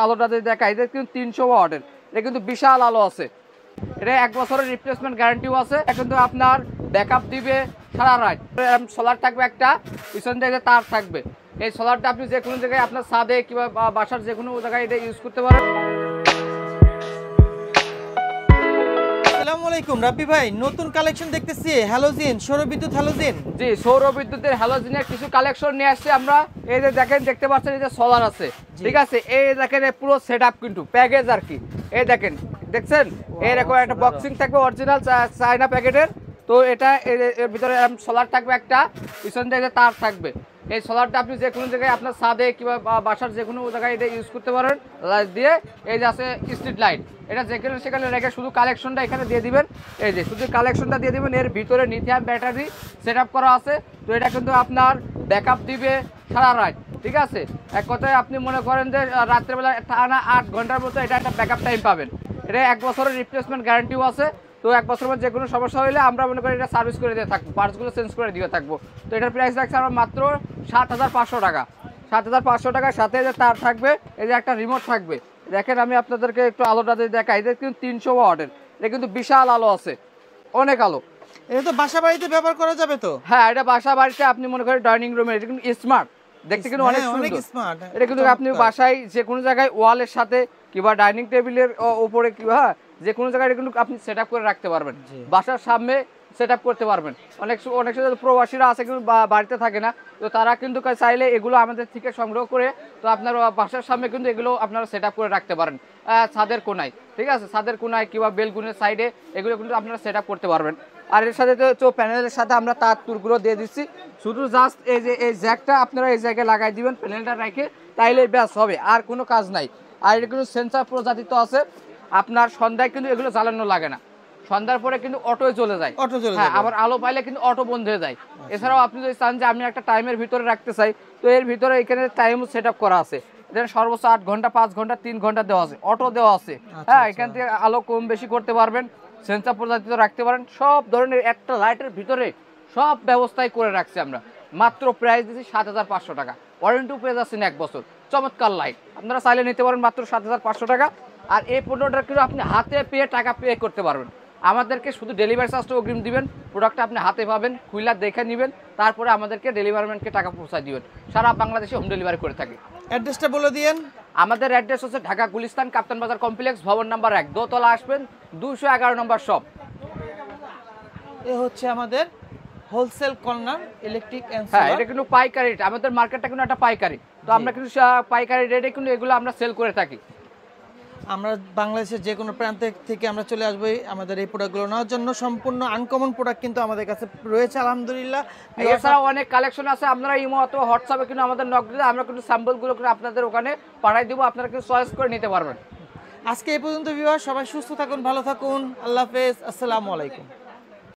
আলোটা যদি দেখাই, এটা কিন্তু 300 ওয়াটের, এটা কিন্তু বিশাল আলো আছে। এটা 1 বছরের রিপ্লেসমেন্ট গ্যারান্টিও আছে। এটা কিন্তু আপনার ব্যাকআপ দিবে সারা রাত। সোলার থাকবে একটা, পিছন দিকে তার থাকবে। এই সোলারটা আপনি যে কোনো জায়গায় আপনার ছাদে কিংবা বাসার যে কোনো জায়গায় এটা ইউজ করতে পারেন। আসসালামু আলাইকুম রাব্বি ভাই, নতুন কালেকশন দেখতেছি হ্যালোজেন, সৌরবিদ্যুৎ হ্যালোজেন। জি, সৌর বিদ্যুতের হ্যালোজেনের কিছু কালেকশন নিয়ে আসছি আমরা। এই যে দেখেন, দেখতে পাচ্ছেন এই যে সোলার আছে, ঠিক আছে। এই দেখেন পুরো সেটআপ কিন্তু প্যাকেজ আর কি। এই দেখেন, দেখছেন এরকম একটা বক্সিং থাকবে অরিজিনাল চায়না প্যাকেটের। তো এটা এর ভিতরে সোলার থাকবে একটা, পিছন দিকে তার থাকবে। এই সোলারটা আপনি যে কোনো জায়গায় আপনার ছাদে কিংবা বাসার যে কোনো জায়গায় এটা ইউজ করতে পারেন দিয়ে। এই যে আছে স্ট্রিট লাইট, এটা যেখানে সেখানে রেখে শুধু কালেকশনটা এখানে দিয়ে দিবেন। এই যে শুধু কালেকশনটা দিয়ে দিবেন। এর ভিতরে লিথিয়াম ব্যাটারি সেট আপ করা আছে। তো এটা কিন্তু আপনার ব্যাকআপ দিবে সারা রাত, ঠিক আছে। এক কথায় আপনি মনে করেন যে রাত্রেবেলা টানা 8 ঘন্টার মতো এটা একটা ব্যাকআপ টাইম পাবেন। এটা 1 বছরের রিপ্লেসমেন্ট গ্যারান্টিও আছে। তো 1 বছর পর যে কোনো সমস্যা হলে আমরা মনে করি এটা সার্ভিস করে দিয়ে থাকবো, পার্টসগুলো চেঞ্জ করে দিয়ে থাকবো। তো এটার প্রাইস রাখছে আমরা মাত্র 7,500 টাকা। 7,500 টাকার সাথে যে তার থাকবে, এই যে একটা রিমোট থাকবে। দেখেন আমি আপনাদেরকে একটু আলোটা দিয়ে দেখাই, এটা কিন্তু 300 ওয়াটের, এটা কিন্তু বিশাল আলো আছে, অনেক আলো। এটা তো বাসা বাড়িতে ব্যবহার করা যাবে তো? হ্যাঁ, এটা বাসা বাড়িতে আপনি মনে করেন ডাইনিং রুমে, এটা কিন্তু স্মার্ট, দেখতে কিন্তু অনেক স্মার্ট। এটা কিন্তু আপনি বাসায় যে কোনো জায়গায় ওয়ালের সাথে কিংবা ডাইনিং টেবিলের উপরে কিংবা যে কোনো জায়গায় কিন্তু আপনি সেট আপ করে রাখতে পারবেন। বাসার সামনে সেট আপ করতে পারবেন। অনেক সময় প্রবাসীরা আছে কিন্তু বাড়িতে থাকে না, তো তারা কিন্তু চাইলে এগুলো আমাদের থেকে সংগ্রহ করে তো আপনার বাসার সামনে কিন্তু এগুলো আপনারা সেট আপ করে রাখতে পারেন। ছাদের কোনায়, ঠিক আছে, ছাদের কোনায় কিংবা বেলকুনির সাইডে এগুলো কিন্তু আপনারা সেট আপ করতে পারবেন। আর এর সাথে তো প্যানেলের সাথে আমরা তার তুরগুলো দিয়ে দিচ্ছি। শুধু জাস্ট এই যে এই জ্যাকটা আপনারা এই জায়গায় লাগাই দিবেন প্যানেলটা রেখে, তাইলে ব্যাস হবে, আর কোনো কাজ নাই। আর এটা কিন্তু সেন্সার প্রজাতিত আছে। আপনার সন্ধ্যায় কিন্তু এগুলো জ্বালানো লাগে না, সন্ধ্যার পরে কিন্তু অটোয় চলে যায়। হ্যাঁ, আবার আলো পাইলে কিন্তু অটো বন্ধ হয়ে যায়। এছাড়াও আপনি যদি চান যে আমি একটা টাইমের ভিতরে রাখতে চাই, তো এর ভিতরে এখানে টাইম সেট আপ করা আছে। এটা সর্বোচ্চ 8 ঘন্টা, 5 ঘন্টা, 3 ঘন্টা দেওয়া আছে, অটো দেওয়া আছে। হ্যাঁ, এখান থেকে আলো কম বেশি করতে পারবেন, সেন্সার প্রজাতিত রাখতে পারেন। সব ধরনের একটা লাইটের ভিতরে সব ব্যবস্থাই করে রাখছি আমরা। মাত্র প্রাইস দিচ্ছি 7,500 টাকা। ওয়ারেন্টিও পেয়ে যাচ্ছেন 1 বছর। চমৎকার লাইট, আপনারা চাইলে নিতে পারেন মাত্র 7,500 টাকা। আর এই পণ্যটা কিন্তু আপনি হাতে পেয়ে টাকা পে করতে পারবেন। আমাদেরকে শুধু ডেলিভারি চার্জটা অগ্রিম দিবেন, প্রোডাক্টটা আপনি হাতে পাবেন, খুইলা দেখে নেবেন, তারপরে আমাদেরকে ডেলিভারিম্যানকে টাকা পৌঁছায় দিবেন। সারা বাংলাদেশে হোম ডেলিভারি করে থাকি। অ্যাড্রেসটা বলে দিয়েন। আমাদের অ্যাড্রেস হচ্ছে ঢাকা গুলিস্তান কাপ্তান বাজার কমপ্লেক্স, ভবন নাম্বার 1, দোতলা আসবেন, 211 নম্বর শপ। এ হচ্ছে আমাদের হোলসেল কর্নার ইলেকট্রিক এন্ড হ্যাঁ, এটা কিন্তু পাইকারি রেট, আমাদের মার্কেটটা কিন্তু একটা পাইকারি। তো আমরা কিন্তু পাইকারি রেটে কিন্তু এগুলো আমরা সেল করে থাকি। আমরা বাংলাদেশের যে কোনো প্রান্ত থেকে আমরা চলে আসবো আমাদের এই প্রোডাক্টগুলো নেওয়ার জন্য। সম্পূর্ণ আনকমন প্রোডাক্ট কিন্তু আমাদের কাছে রয়েছে আলহামদুলিল্লাহ। এছাড়াও অনেক কালেকশন আছে, আপনারা ইমো অথবা হোয়াটসঅ্যাপে কিন্তু আমাদের নক দিলে আমরা কিন্তু স্যাম্পলগুলো করে আপনাদের ওখানে পাঠিয়ে দেবো, আপনারা কিন্তু চয়েস করে নিতে পারবেন। আজকে এই পর্যন্ত ভিউয়ার, সবাই সুস্থ থাকুন, ভালো থাকুন, আল্লাহ হাফেজ, আসসালামু আলাইকুম।